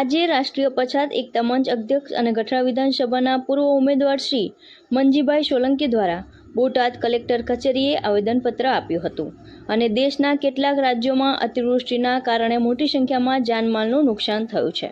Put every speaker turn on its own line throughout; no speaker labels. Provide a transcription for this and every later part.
આજે રાષ્ટ્રીય પછાત એકતા મંચ અધ્યક્ષ અને ગઠરા વિધાનસભાના પૂર્વ ઉમેદવાર શ્રી મંજીભાઈ સોલંકી દ્વારા બોટાદ કલેક્ટર કચેરીએ આવેદનપત્ર આપ્યું હતું અને દેશના કેટલાક રાજ્યોમાં અતિવૃષ્ટિના કારણે મોટી સંખ્યામાં જાનમાલનું નુકસાન થયું છે.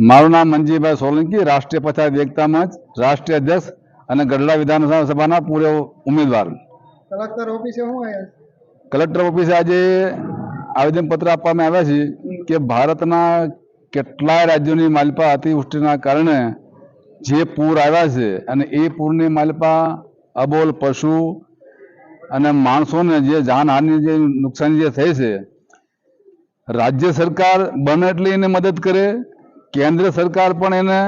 મારું નામ મંજીભાઈ સોલંકી, રાષ્ટ્રીય પછાત એકતા મંચ રાષ્ટ્રીય અધ્યક્ષ અને ગઢડા વિધાનસભાના પૂર્વ ઉમેદવાર. કલેક્ટર ઓફિસે આજે આવેદનપત્ર આપવામાં આવ્યા છે કે ભારતના કેટલાય રાજ્યોની માલપા અતિવૃષ્ટિના કારણે જે પૂર આવ્યા છે અને એ પૂરની માલપા અબોલ પશુ અને માણસોને જે જાનહાનિ જે નુકસાની જે થઈ છે, રાજ્ય સરકાર બને એટલી એને મદદ કરે, કેન્દ્ર સરકાર પણ એને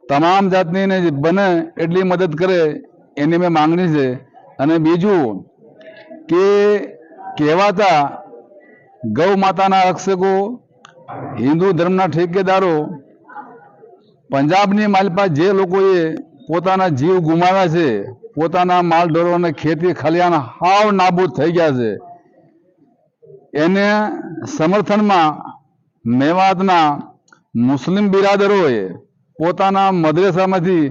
તમામ જાતની એને બને એટલી મદદ કરે એની મેં માંગણી છે. અને બીજું કે કહેવાતા ગૌ માતાના રક્ષકો, હિન્દુ ધર્મના ઠેકેદારો, પંજાબની માલપા જે લોકોએ પોતાના જીવ ગુમાવ્યા છે, પોતાના માલ ઢોરો અને ખેતી ખલિયાણ હાવ નાબૂદ થઈ ગયા છે, એને સમર્થનમાં મેવાતના મુસ્લિમ બિરાદરોએ પોતાના મદ્રેસામાંથી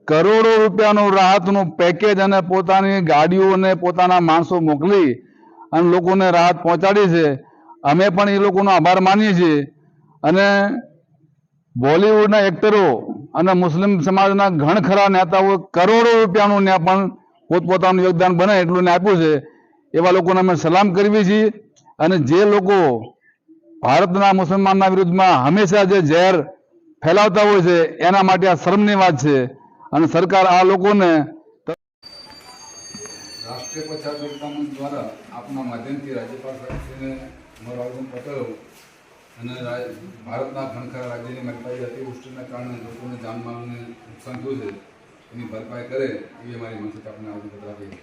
કરોડો રૂપિયાનું રાહતનું પેકેજ અને પોતાની ગાડીઓ અને પોતાના માણસો મોકલી અને લોકોને રાહત પહોંચાડી છે. અમે પણ એ લોકોનો આભાર માનીએ છીએ. અને બોલિવૂડના એક્ટરો અને મુસ્લિમ સમાજના ઘણા ખરા નેતાઓ કરોડો રૂપિયાનું ને પણ પોતપોતાનું યોગદાન બને એટલું ને આપ્યું છે. એવા લોકોને અમે સલામ કરવી છીએ. અને જે લોકો ભારતના મુસલમાનના વિરુદ્ધમાં હંમેશા જે ઝેર ફેલાવતા હોય છે એના માટે આ શરમની વાત છે. અને સરકાર આ લોકોને રાષ્ટ્રીય પછાત એકતા મંચ દ્વારા આપના માધ્યમથી રાજ્યપાલ સાહેબશ્રીને અમારું આવેદનપત્ર અને ભારતના ઘણખરા રાજ્યની મલપાઈ અતિવૃષ્ટિના કારણે લોકોને જાનમાલને નુકસાન થયું છે એની ભરપાઈ કરે એવી અમારી મંચ આપને આવેદનપત્ર આપીએ.